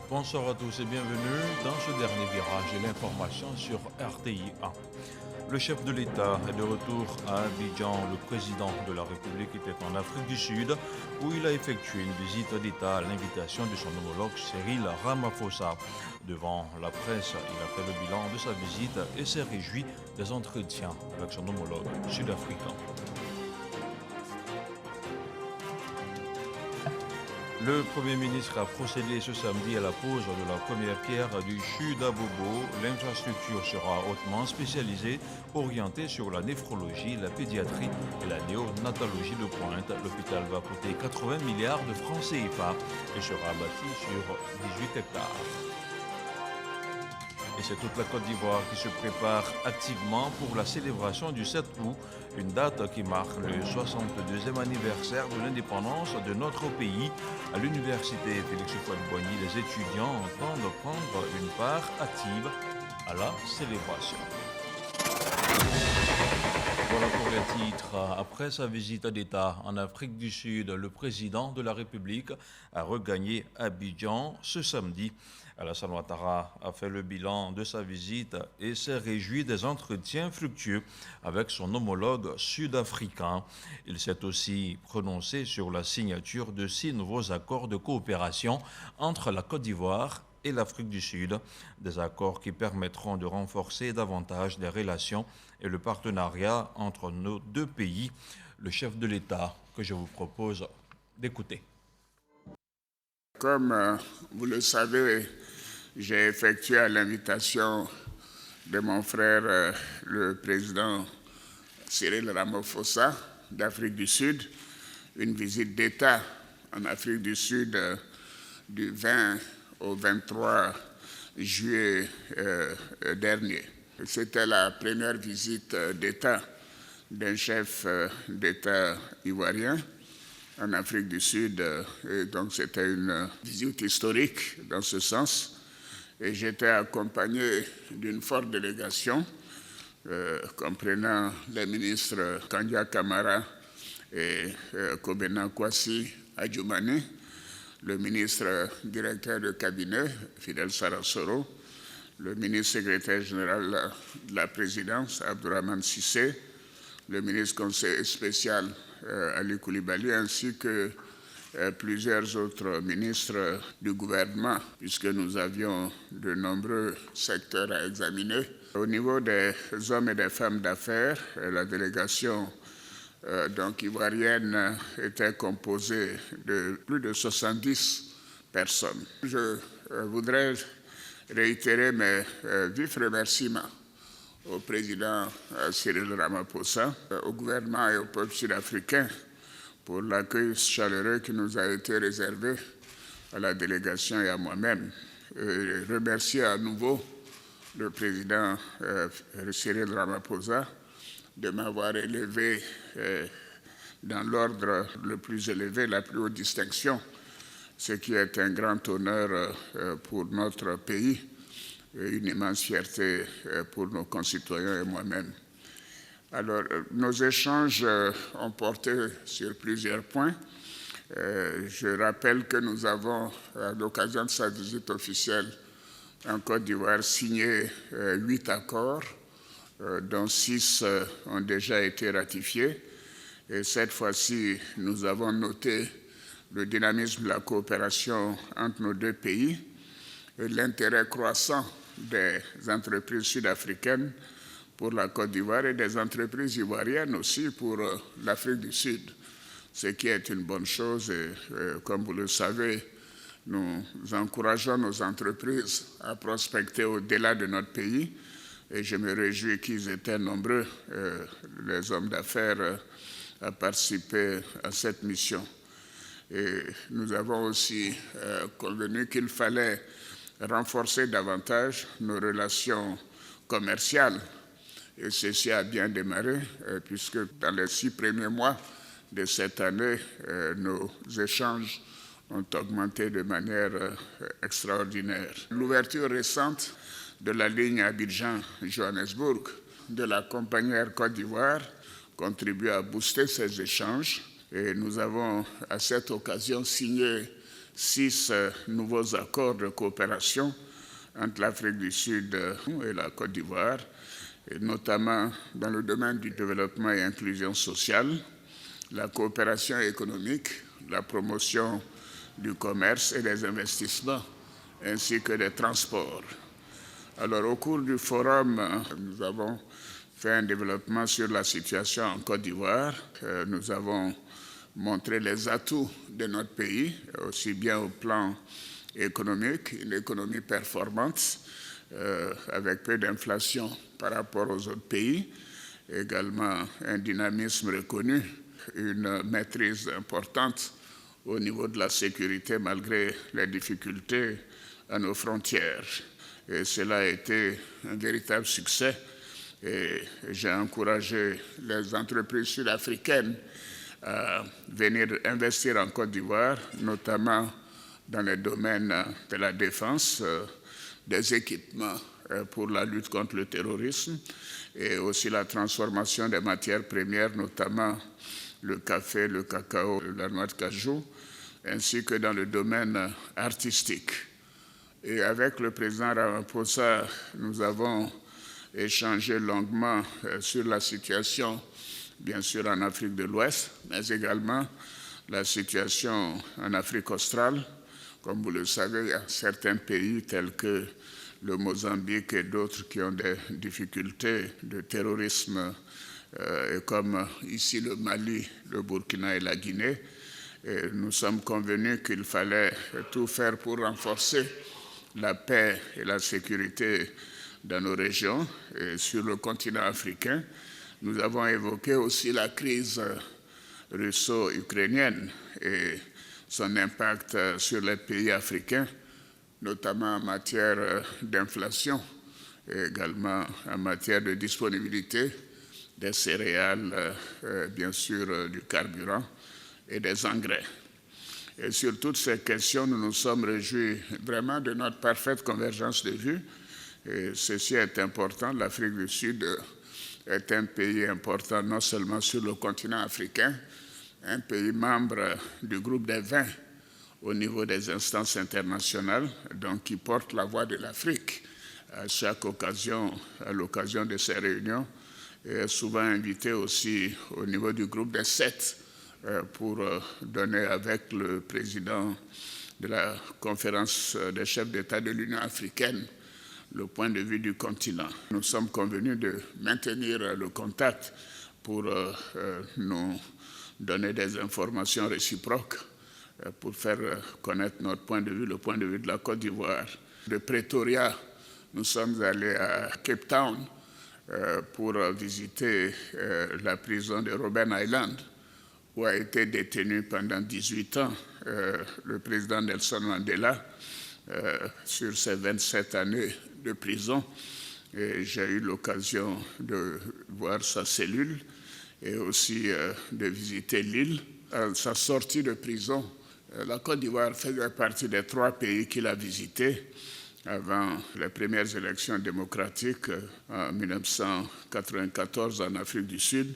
Bonsoir à tous et bienvenue dans ce dernier virage et l'information sur RTI 1. Le chef de l'État est de retour à Abidjan. Le président de la République était en Afrique du Sud où il a effectué une visite d'État à l'invitation de son homologue Cyril Ramaphosa. Devant la presse, il a fait le bilan de sa visite et s'est réjoui des entretiens avec son homologue sud-africain. Le Premier ministre a procédé ce samedi à la pose de la première pierre du CHU d'Abobo. L'infrastructure sera hautement spécialisée, orientée sur la néphrologie, la pédiatrie et la néonatologie de pointe. L'hôpital va coûter 80 milliards de francs CFA et sera bâti sur 18 hectares. Et c'est toute la Côte d'Ivoire qui se prépare activement pour la célébration du 7 août, une date qui marque le 62e anniversaire de l'indépendance de notre pays. À l'université Félix Houphouët-Boigny, les étudiants entendent prendre une part active à la célébration. Voilà pour les titres. Après sa visite d'État en Afrique du Sud, le président de la République a regagné Abidjan ce samedi. Alassane Ouattara a fait le bilan de sa visite et s'est réjoui des entretiens fructueux avec son homologue sud-africain. Il s'est aussi prononcé sur la signature de 6 nouveaux accords de coopération entre la Côte d'Ivoire et l'Afrique du Sud, des accords qui permettront de renforcer davantage les relations et le partenariat entre nos deux pays. Le chef de l'État que je vous propose d'écouter. Comme vous le savez, j'ai effectué à l'invitation de mon frère, le président Cyril Ramaphosa d'Afrique du Sud, une visite d'État en Afrique du Sud du 20 au 23 juillet dernier. C'était la première visite d'État d'un chef d'État ivoirien en Afrique du Sud, et donc c'était une visite historique dans ce sens. Et j'étais accompagné d'une forte délégation, comprenant les ministres Kandia Kamara et Kobena Kwasi Adjoumani, le ministre directeur de cabinet, Fidel Sarasoro, le ministre secrétaire général de la présidence, Abdourahmane Sissé, le ministre conseiller spécial, Ali Koulibaly, ainsi que plusieurs autres ministres du gouvernement, puisque nous avions de nombreux secteurs à examiner. Au niveau des hommes et des femmes d'affaires, la délégation ivoirienne était composée de plus de 70 personnes. Je voudrais réitérer mes vifs remerciements au président Cyril Ramaphosa, au gouvernement et au peuple sud-africain pour l'accueil chaleureux qui nous a été réservé à la délégation et à moi-même. Remercier à nouveau le président Cyril Ramaphosa de m'avoir élevé dans l'ordre le plus élevé, la plus haute distinction, ce qui est un grand honneur pour notre pays et une immense fierté pour nos concitoyens et moi-même. Alors, nos échanges ont porté sur plusieurs points. Je rappelle que nous avons, à l'occasion de sa visite officielle en Côte d'Ivoire, signé 8 accords, dont 6 ont déjà été ratifiés. Et cette fois-ci, nous avons noté le dynamisme de la coopération entre nos deux pays et l'intérêt croissant des entreprises sud-africaines pour la Côte d'Ivoire et des entreprises ivoiriennes aussi pour l'Afrique du Sud, ce qui est une bonne chose. Et comme vous le savez, nous encourageons nos entreprises à prospecter au-delà de notre pays et je me réjouis qu'ils étaient nombreux, les hommes d'affaires, à participer à cette mission. Et nous avons aussi convenu qu'il fallait renforcer davantage nos relations commerciales. Et ceci a bien démarré, puisque dans les 6 premiers mois de cette année, nos échanges ont augmenté de manière extraordinaire. L'ouverture récente de la ligne Abidjan-Johannesburg de la compagnie Air Côte d'Ivoire contribue à booster ces échanges. Et nous avons à cette occasion signé 6 nouveaux accords de coopération entre l'Afrique du Sud et la Côte d'Ivoire, et notamment dans le domaine du développement et inclusion sociale, la coopération économique, la promotion du commerce et des investissements, ainsi que des transports. Alors, au cours du forum, nous avons fait un développement sur la situation en Côte d'Ivoire. Nous avons montré les atouts de notre pays, aussi bien au plan économique, une économie performante, avec peu d'inflation par rapport aux autres pays, également un dynamisme reconnu, une maîtrise importante au niveau de la sécurité malgré les difficultés à nos frontières. Et cela a été un véritable succès. Et j'ai encouragé les entreprises sud-africaines à venir investir en Côte d'Ivoire, notamment dans les domaines de la défense, des équipements pour la lutte contre le terrorisme et aussi la transformation des matières premières, notamment le café, le cacao, la noix de cajou, ainsi que dans le domaine artistique. Et avec le président Ramaphosa, nous avons échangé longuement sur la situation, bien sûr, en Afrique de l'Ouest, mais également la situation en Afrique australe. Comme vous le savez, il y a certains pays tels que le Mozambique et d'autres qui ont des difficultés de terrorisme, comme ici le Mali, le Burkina et la Guinée. Et nous sommes convenus qu'il fallait tout faire pour renforcer la paix et la sécurité dans nos régions et sur le continent africain. Nous avons évoqué aussi la crise russo-ukrainienne et son impact sur les pays africains, notamment en matière d'inflation et également en matière de disponibilité des céréales, bien sûr du carburant et des engrais. Et sur toutes ces questions, nous nous sommes réjouis vraiment de notre parfaite convergence de vues. Et ceci est important. L'Afrique du Sud est un pays important non seulement sur le continent africain, un pays membre du groupe des 20 au niveau des instances internationales, donc qui porte la voix de l'Afrique à chaque occasion, à l'occasion de ces réunions, et est souvent invité aussi au niveau du groupe des 7 pour donner avec le président de la conférence des chefs d'État de l'Union africaine le point de vue du continent. Nous sommes convenus de maintenir le contact pour nous donner des informations réciproques pour faire connaître notre point de vue, le point de vue de la Côte d'Ivoire. De Pretoria, nous sommes allés à Cape Town pour visiter la prison de Robben Island, où a été détenu pendant 18 ans le président Nelson Mandela sur ses 27 années de prison. Et j'ai eu l'occasion de voir sa cellule et aussi de visiter l'île. À sa sortie de prison, la Côte d'Ivoire faisait partie des 3 pays qu'il a visités avant les premières élections démocratiques en 1994 en Afrique du Sud,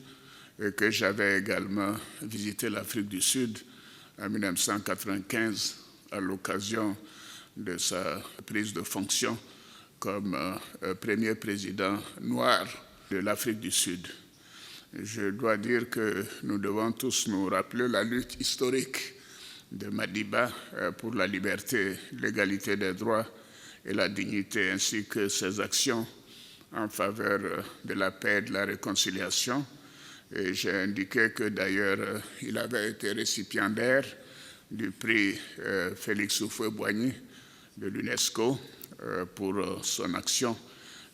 et que j'avais également visité l'Afrique du Sud en 1995 à l'occasion de sa prise de fonction comme premier président noir de l'Afrique du Sud. Je dois dire que nous devons tous nous rappeler la lutte historique de Madiba pour la liberté, l'égalité des droits et la dignité, ainsi que ses actions en faveur de la paix et de la réconciliation. Et j'ai indiqué que d'ailleurs, il avait été récipiendaire du prix Félix Houphouët-Boigny de l'UNESCO pour son action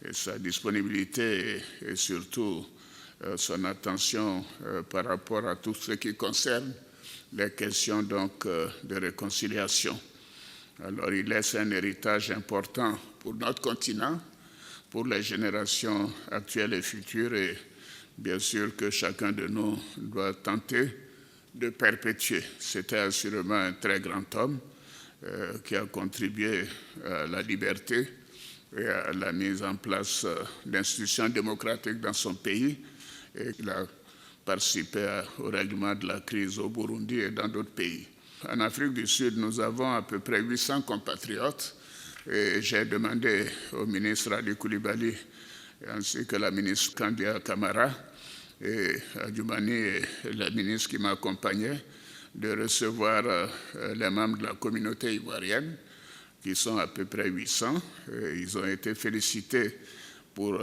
et sa disponibilité et surtout son attention par rapport à tout ce qui concerne les questions donc de réconciliation. Alors il laisse un héritage important pour notre continent, pour les générations actuelles et futures, et bien sûr que chacun de nous doit tenter de perpétuer. C'était assurément un très grand homme qui a contribué à la liberté et à la mise en place d'institutions démocratiques dans son pays, et il a participé au règlement de la crise au Burundi et dans d'autres pays. En Afrique du Sud, nous avons à peu près 800 compatriotes et j'ai demandé au ministre Ali Koulibaly ainsi que la ministre Kandia Kamara et à Djoumani et la ministre qui m'accompagnait de recevoir les membres de la communauté ivoirienne qui sont à peu près 800. Ils ont été félicités pour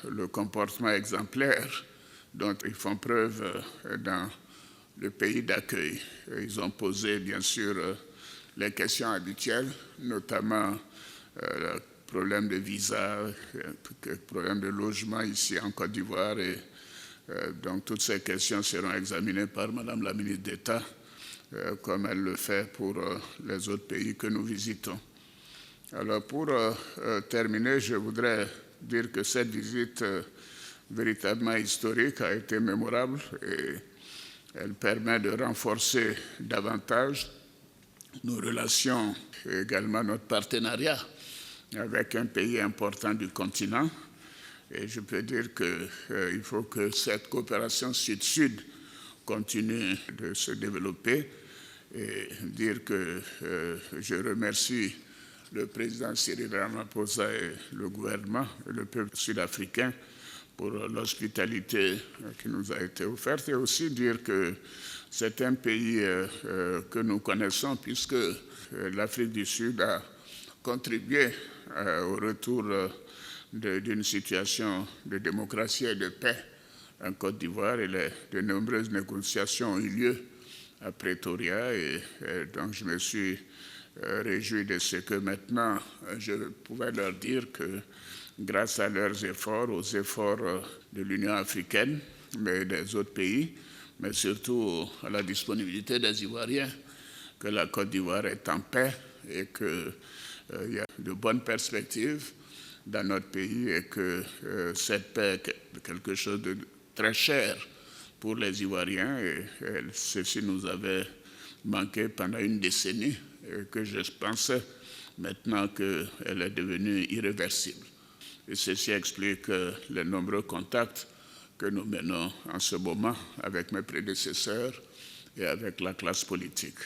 le comportement exemplaire dont ils font preuve dans le pays d'accueil. Ils ont posé, bien sûr, les questions habituelles, notamment le problème de visa, le problème de logement ici en Côte d'Ivoire. Et donc, toutes ces questions seront examinées par Madame la ministre d'État, comme elle le fait pour les autres pays que nous visitons. Alors, pour terminer, je voudrais dire que cette visite véritablement historique a été mémorable et elle permet de renforcer davantage nos relations et également notre partenariat avec un pays important du continent. Et je peux dire qu'il faut que cette coopération sud-sud continue de se développer et dire que je remercie le président Cyril Ramaphosa et le gouvernement et le peuple sud-africain pour l'hospitalité qui nous a été offerte, et aussi dire que c'est un pays que nous connaissons puisque l'Afrique du Sud a contribué au retour d'une situation de démocratie et de paix en Côte d'Ivoire, et de nombreuses négociations ont eu lieu à Pretoria, et donc je me suis réjoui de ce que maintenant je pouvais leur dire que grâce à leurs efforts, aux efforts de l'Union africaine, mais des autres pays, mais surtout à la disponibilité des Ivoiriens, que la Côte d'Ivoire est en paix et qu'il y a de bonnes perspectives dans notre pays et que cette paix est quelque chose de très cher pour les Ivoiriens, et ceci nous avait manqué pendant une décennie et que je pensais maintenant qu'elle est devenue irréversible. Et ceci explique les nombreux contacts que nous menons en ce moment avec mes prédécesseurs et avec la classe politique.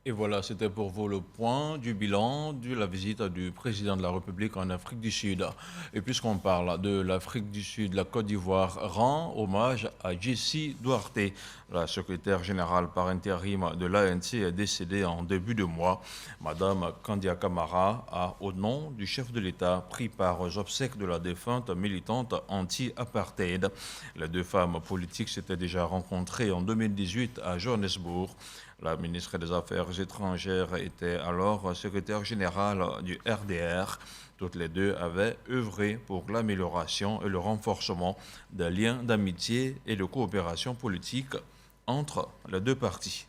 Et voilà, c'était pour vous le point du bilan de la visite du président de la République en Afrique du Sud. Et puisqu'on parle de l'Afrique du Sud, la Côte d'Ivoire rend hommage à Jessie Duarte. La secrétaire générale par intérim de l'ANC est décédée en début de mois. Madame Kandia Kamara a, au nom du chef de l'État, pris part aux obsèques de la défunte militante anti-apartheid. Les deux femmes politiques s'étaient déjà rencontrées en 2018 à Johannesburg. La ministre des Affaires étrangères était alors secrétaire générale du RDR. Toutes les deux avaient œuvré pour l'amélioration et le renforcement des liens d'amitié et de coopération politique entre les deux parties.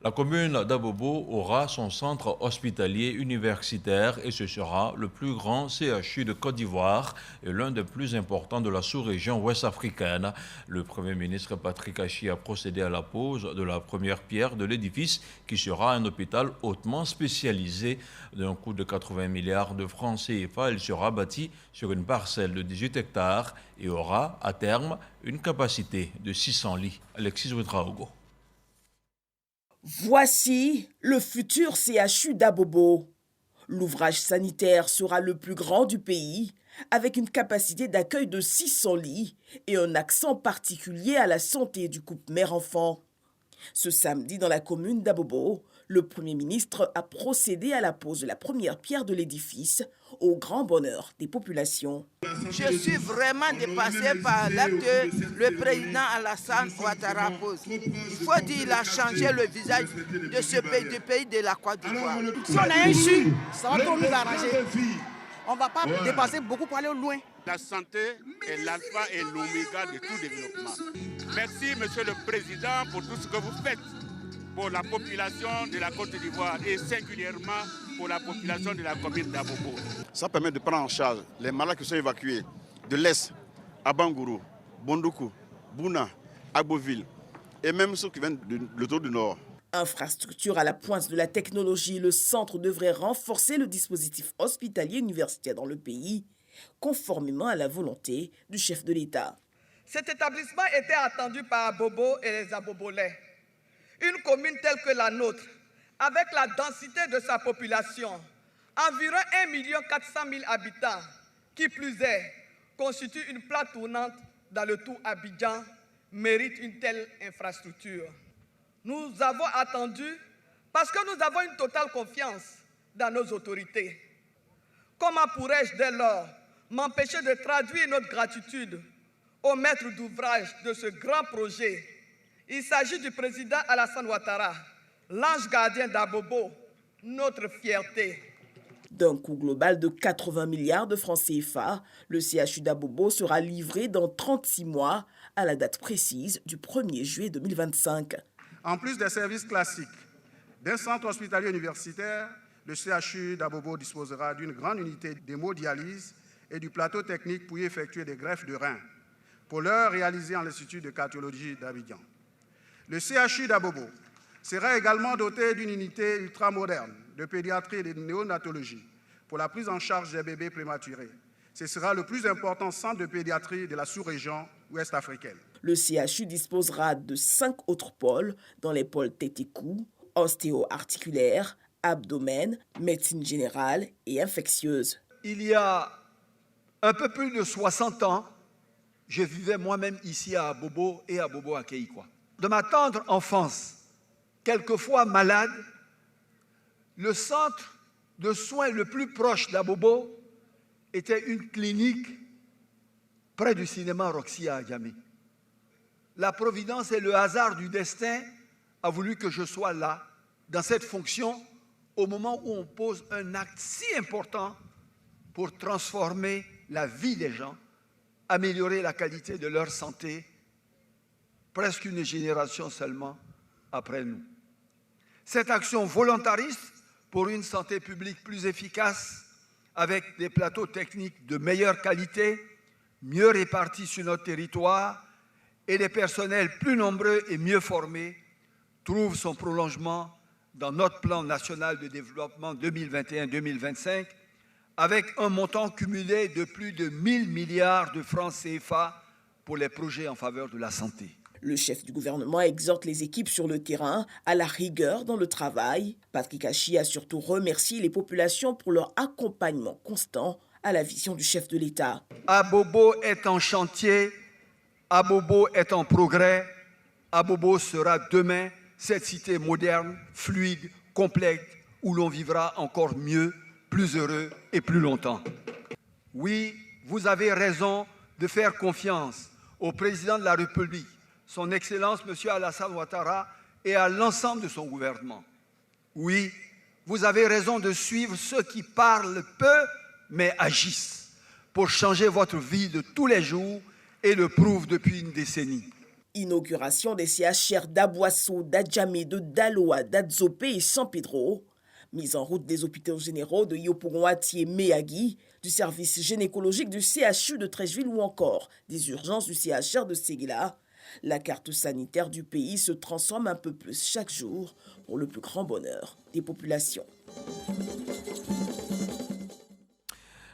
La commune d'Abobo aura son centre hospitalier universitaire et ce sera le plus grand CHU de Côte d'Ivoire et l'un des plus importants de la sous-région ouest-africaine. Le Premier ministre Patrick Achi a procédé à la pose de la première pierre de l'édifice qui sera un hôpital hautement spécialisé d'un coût de 80 milliards de francs CFA. Il sera bâti sur une parcelle de 18 hectares et aura à terme une capacité de 600 lits. Alexis Ouedraogo. Voici le futur CHU d'Abobo. L'ouvrage sanitaire sera le plus grand du pays, avec une capacité d'accueil de 600 lits et un accent particulier à la santé du couple mère-enfant. Ce samedi, dans la commune d'Abobo, le Premier ministre a procédé à la pose de la première pierre de l'édifice, au grand bonheur des populations. Je suis vraiment dépassé par l'acte que le président Alassane Ouattara pose. Il faut dire qu'il a changé le visage de ce pays, du pays de la Côte d'Ivoire. Si on a un issue, ça va tout nous arranger. On ne va pas dépasser beaucoup pour aller loin. La santé est l'alpha et l'oméga de tout développement. Merci, Monsieur le Président, pour tout ce que vous faites pour la population de la Côte d'Ivoire et singulièrement pour la population de la commune d'Abobo. Ça permet de prendre en charge les malades qui sont évacués de l'Est, à Bangourou, Bondoukou, Bouna, Agboville et même ceux qui viennent de l'autour du Nord. Infrastructure à la pointe de la technologie, le centre devrait renforcer le dispositif hospitalier universitaire dans le pays, conformément à la volonté du chef de l'État. Cet établissement était attendu par Abobo et les Abobolais. Une commune telle que la nôtre, avec la densité de sa population, environ 1 400 000 habitants, qui plus est, constitue une plaque tournante dans le tout Abidjan, mérite une telle infrastructure. Nous avons attendu parce que nous avons une totale confiance dans nos autorités. Comment pourrais-je dès lors m'empêcher de traduire notre gratitude au maître d'ouvrage de ce grand projet? Il s'agit du président Alassane Ouattara, l'ange gardien d'Abobo, notre fierté. D'un coût global de 80 milliards de francs CFA, le CHU d'Abobo sera livré dans 36 mois à la date précise du 1er juillet 2025. En plus des services classiques d'un centre hospitalier universitaire, le CHU d'Abobo disposera d'une grande unité d'hémodialyse et du plateau technique pour y effectuer des greffes de reins, pour l'heure réalisées en l'Institut de cardiologie d'Abidjan. Le CHU d'Abobo sera également doté d'une unité ultramoderne de pédiatrie et de néonatologie pour la prise en charge des bébés prématurés. Ce sera le plus important centre de pédiatrie de la sous-région ouest africaine. Le CHU disposera de 5 autres pôles dans les pôles tête et cou, ostéo-articulaire, abdomen, médecine générale et infectieuse. Il y a un peu plus de 60 ans, je vivais moi-même ici à Abobo et à Bobo à Keikwa. De ma tendre enfance, quelquefois malade, le centre de soins le plus proche d'Abobo était une clinique près du cinéma Roxy à Adjamé. La providence et le hasard du destin a voulu que je sois là, dans cette fonction, au moment où on pose un acte si important pour transformer la vie des gens, améliorer la qualité de leur santé, presque une génération seulement après nous. Cette action volontariste pour une santé publique plus efficace, avec des plateaux techniques de meilleure qualité, mieux répartis sur notre territoire et des personnels plus nombreux et mieux formés, trouve son prolongement dans notre plan national de développement 2021-2025, avec un montant cumulé de plus de 1 000 milliards de francs CFA pour les projets en faveur de la santé. Le chef du gouvernement exhorte les équipes sur le terrain à la rigueur dans le travail. Patrick Achi a surtout remercié les populations pour leur accompagnement constant à la vision du chef de l'État. Abobo est en chantier, Abobo est en progrès, Abobo sera demain cette cité moderne, fluide, complète, où l'on vivra encore mieux, plus heureux et plus longtemps. Oui, vous avez raison de faire confiance au président de la République, son Excellence M. Alassane Ouattara et à l'ensemble de son gouvernement. Oui, vous avez raison de suivre ceux qui parlent peu mais agissent pour changer votre vie de tous les jours et le prouvent depuis une décennie. Inauguration des CHR d'Aboisseau, d'Adjamé, de Daloa, d'Adzopé et San Pedro. Mise en route des hôpitaux généraux de Yopougon-Atié et Méagui, du service gynécologique du CHU de Trècheville ou encore des urgences du CHR de Séguéla. La carte sanitaire du pays se transforme un peu plus chaque jour pour le plus grand bonheur des populations.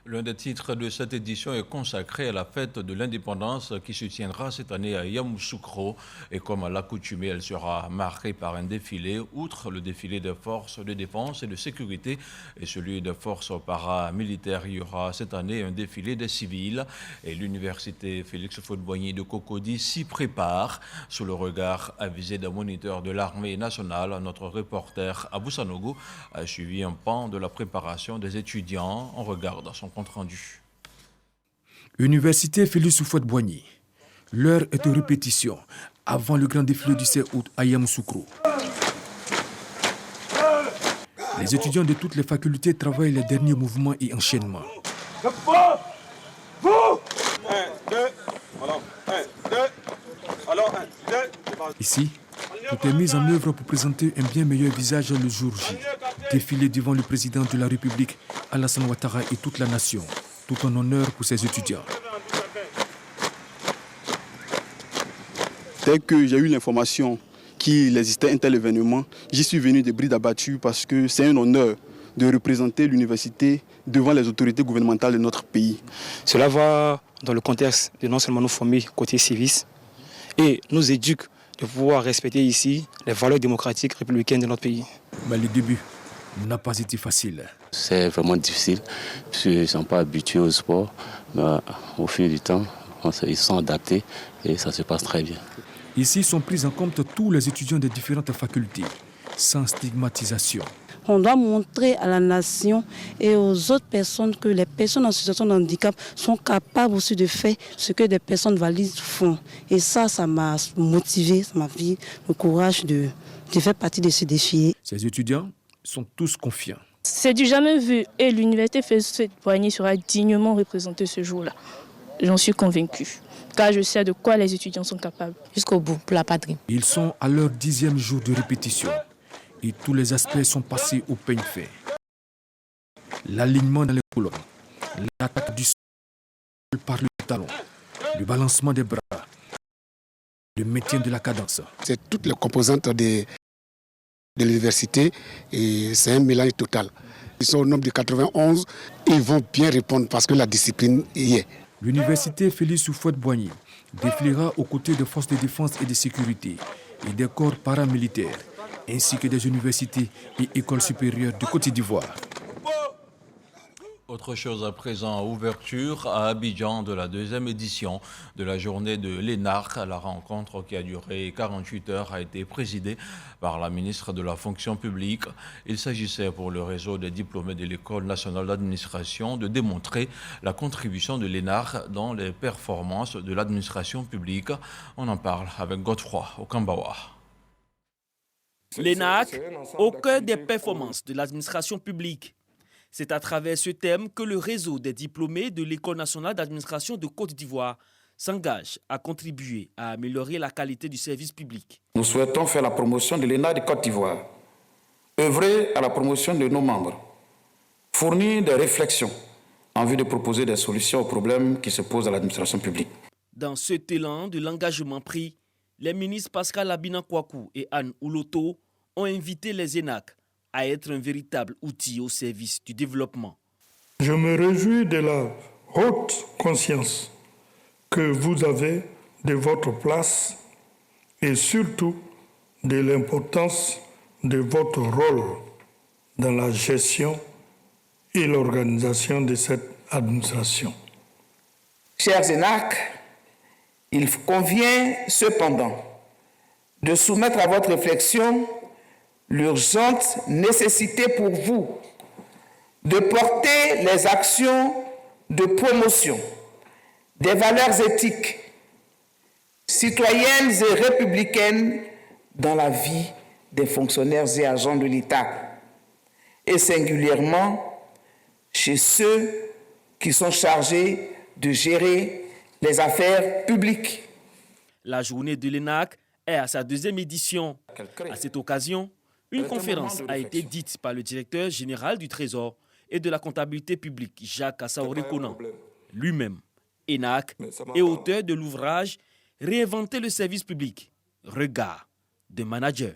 L'un des titres de cette édition est consacré à la fête de l'indépendance qui se tiendra cette année à Yamoussoukro. Et comme à l'accoutumée, elle sera marquée par un défilé. Outre le défilé des forces de défense et de sécurité et celui des forces paramilitaires, il y aura cette année un défilé des civils. Et l'université Félix Houphouët-Boigny de Cocody s'y prépare. Sous le regard avisé d'un moniteur de l'armée nationale, notre reporter Abou Sanogo a suivi un pan de la préparation des étudiants. On regarde son compte rendu. Université Félix Houphouët-Boigny. L'heure est aux répétitions avant le grand défilé du 7 août à Yamoussoukro. Les étudiants de toutes les facultés travaillent les derniers mouvements et enchaînements. Ici, tout est mis en œuvre pour présenter un bien meilleur visage le jour J. Défilé devant le président de la République, Alassane Ouattara et toute la nation. Tout en honneur pour ses étudiants. Dès que j'ai eu l'information qu'il existait un tel événement, j'y suis venu de bride abattue parce que c'est un honneur de représenter l'université devant les autorités gouvernementales de notre pays. Cela va dans le contexte de non seulement nous former côté civisme et nous éduquer de pouvoir respecter ici les valeurs démocratiques républicaines de notre pays. Mais le début n'a pas été facile. C'est vraiment difficile, parce qu'ils ne sont pas habitués au sport. Mais au fil du temps, ils sont adaptés et ça se passe très bien. Ici sont pris en compte tous les étudiants des différentes facultés, sans stigmatisation. On doit montrer à la nation et aux autres personnes que les personnes en situation de handicap sont capables aussi de faire ce que des personnes valides font. Et ça m'a motivé, ça m'a fait le courage de faire partie de ce défi. Ces étudiants sont tous confiants. C'est du jamais vu et l'université Félix-Houphouët-Boigny sera dignement représentée ce jour-là. J'en suis convaincue, car je sais de quoi les étudiants sont capables. Jusqu'au bout, pour la patrie. Ils sont à leur 10e jour de répétition et tous les aspects sont passés au peigne fait. L'alignement dans les colonnes, l'attaque du sol par le talon, le balancement des bras, le maintien de la cadence. C'est toutes les composantes de l'université et c'est un mélange total. Ils sont au nombre de 91, ils vont bien répondre parce que la discipline y est. L'université Félix-Houphouët-Boigny défilera aux côtés des forces de défense et de sécurité et des corps paramilitaires, ainsi que des universités et écoles supérieures de Côte d'Ivoire. Autre chose à présent, ouverture à Abidjan de la 2e édition de la journée de l'ENARC. La rencontre qui a duré 48 heures a été présidée par la ministre de la fonction publique. Il s'agissait pour le réseau des diplômés de l'École nationale d'administration de démontrer la contribution de l'ENARC dans les performances de l'administration publique. On en parle avec Godefroy Okambawa. L'ENARC au cœur des performances de l'administration publique. C'est à travers ce thème que le réseau des diplômés de l'École nationale d'administration de Côte d'Ivoire s'engage à contribuer à améliorer la qualité du service public. Nous souhaitons faire la promotion de l'ENARC de Côte d'Ivoire, œuvrer à la promotion de nos membres, fournir des réflexions en vue de proposer des solutions aux problèmes qui se posent à l'administration publique. Dans cet élan de l'engagement pris, les ministres Pascal Abina Kouakou et Anne Ouloto ont invité les ENAC à être un véritable outil au service du développement. Je me réjouis de la haute conscience que vous avez de votre place et surtout de l'importance de votre rôle dans la gestion et l'organisation de cette administration. Chers ENAC, il convient cependant de soumettre à votre réflexion l'urgente nécessité pour vous de porter les actions de promotion des valeurs éthiques, citoyennes et républicaines dans la vie des fonctionnaires et agents de l'État, et singulièrement chez ceux qui sont chargés de gérer les affaires publiques. La journée de l'ENAC est à sa 2e édition. À cette occasion, une conférence a été dite par le directeur général du Trésor et de la comptabilité publique, Jacques Assaouri-Konan, lui-même ENAC et auteur de l'ouvrage « Réinventer le service public, regard de manager ».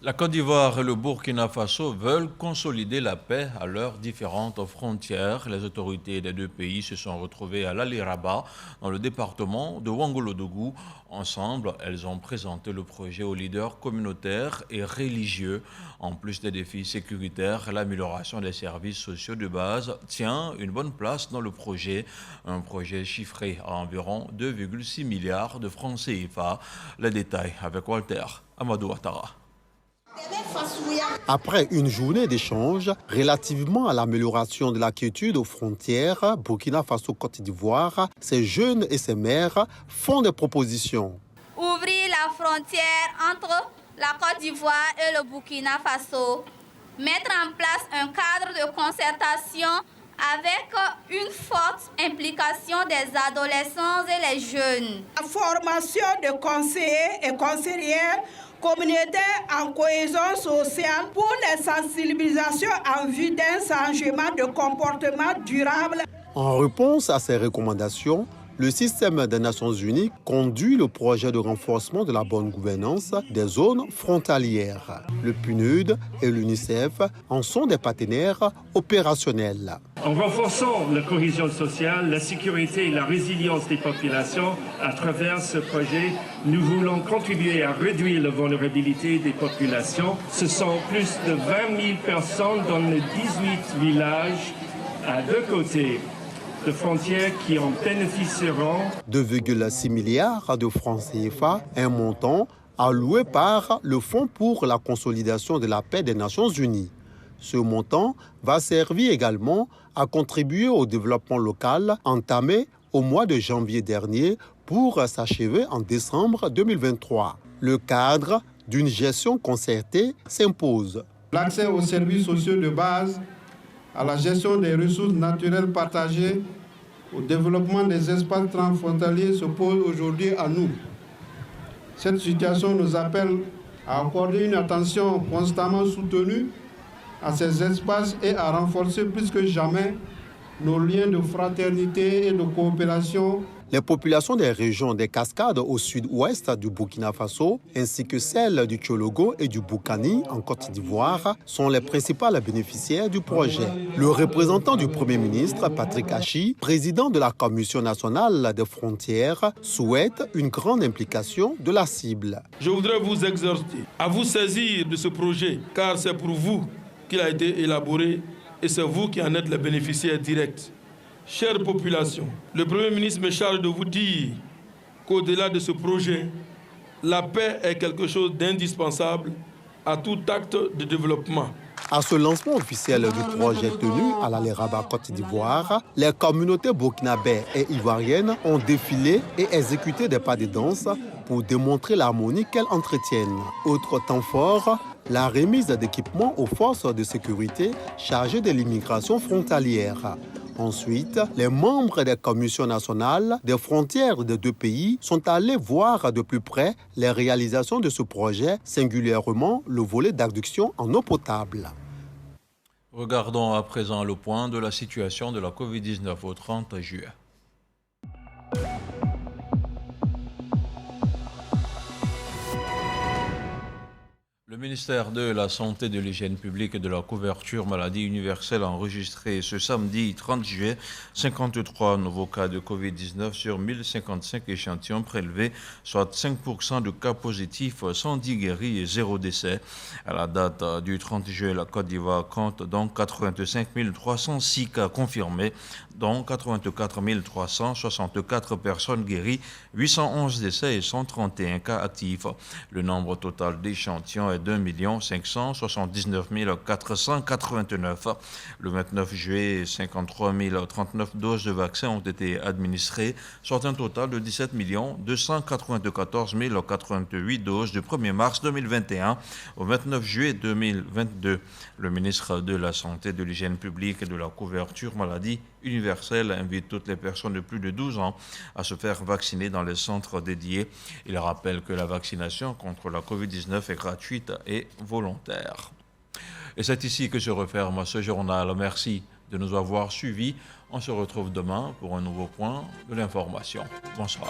La Côte d'Ivoire et le Burkina Faso veulent consolider la paix à leurs différentes frontières. Les autorités des deux pays se sont retrouvées à l'Ali-Rabat, dans le département de Ouangolodougou. Ensemble, elles ont présenté le projet aux leaders communautaires et religieux. En plus des défis sécuritaires, l'amélioration des services sociaux de base tient une bonne place dans le projet. Un projet chiffré à environ 2,6 milliards de francs CFA. Les détails avec Walter Amadou Ouattara. Après une journée d'échange relativement à l'amélioration de la quiétude aux frontières Burkina Faso-Côte d'Ivoire, ces jeunes et ces maires font des propositions. Ouvrir la frontière entre la Côte d'Ivoire et le Burkina Faso, mettre en place un cadre de concertation avec une forte implication des adolescents et les jeunes. La formation de conseillers et conseillères communautaires en cohésion sociale pour les sensibilisations en vue d'un changement de comportement durable. En réponse à ces recommandations, Le système des Nations Unies conduit le projet de renforcement de la bonne gouvernance des zones frontalières. Le PNUD et l'UNICEF en sont des partenaires opérationnels. En renforçant la cohésion sociale, la sécurité et la résilience des populations à travers ce projet, nous voulons contribuer à réduire la vulnérabilité des populations. Ce sont plus de 20 000 personnes dans les 18 villages à deux côtés de frontières qui en bénéficieront. 2,6 milliards de francs CFA, un montant alloué par le Fonds pour la consolidation de la paix des Nations Unies. Ce montant va servir également à contribuer au développement local entamé au mois de janvier dernier pour s'achever en décembre 2023. Le cadre d'une gestion concertée s'impose. L'accès aux services sociaux de base, à la gestion des ressources naturelles partagées, au développement des espaces transfrontaliers se pose aujourd'hui à nous. Cette situation nous appelle à accorder une attention constamment soutenue à ces espaces et à renforcer plus que jamais nos liens de fraternité et de coopération. Les populations des régions des Cascades au sud-ouest du Burkina Faso, ainsi que celles du Tchologo et du Boukani en Côte d'Ivoire, sont les principales bénéficiaires du projet. Le représentant du Premier ministre, Patrick Hachi, président de la Commission nationale des frontières, souhaite une grande implication de la cible. Je voudrais vous exhorter à vous saisir de ce projet, car c'est pour vous qu'il a été élaboré et c'est vous qui en êtes les bénéficiaires directs. Chère population, le Premier ministre me charge de vous dire qu'au-delà de ce projet, la paix est quelque chose d'indispensable à tout acte de développement. À ce lancement officiel du projet tenu à l'Alé-Rabat, Côte d'Ivoire, les communautés burkinabées et ivoiriennes ont défilé et exécuté des pas de danse pour démontrer l'harmonie qu'elles entretiennent. Autre temps fort, la remise d'équipements aux forces de sécurité chargées de l'immigration frontalière. Ensuite, les membres des commissions nationales des frontières des deux pays sont allés voir de plus près les réalisations de ce projet, singulièrement le volet d'adduction en eau potable. Regardons à présent le point de la situation de la Covid-19 au 30 juillet. Le ministère de la Santé, de l'Hygiène publique et de la couverture maladie universelle a enregistré ce samedi 30 juillet 53 nouveaux cas de Covid-19 sur 1055 échantillons prélevés, soit 5% de cas positifs, 110 guéris et 0 décès. À la date du 30 juillet, la Côte d'Ivoire compte donc 85 306 cas confirmés, dont 84 364 personnes guéries, 811 décès et 131 cas actifs. Le nombre total d'échantillons est 2 579 489. Le 29 juillet, 53 039 doses de vaccins ont été administrées, soit un total de 17 294 088 doses du 1er mars 2021 au 29 juillet 2022. Le ministre de la Santé, de l'Hygiène publique et de la couverture maladie universelle invite toutes les personnes de plus de 12 ans à se faire vacciner dans les centres dédiés. Il rappelle que la vaccination contre la Covid-19 est gratuite et volontaire. Et c'est ici que se referme ce journal. Merci de nous avoir suivis. On se retrouve demain pour un nouveau point de l'information. Bonsoir.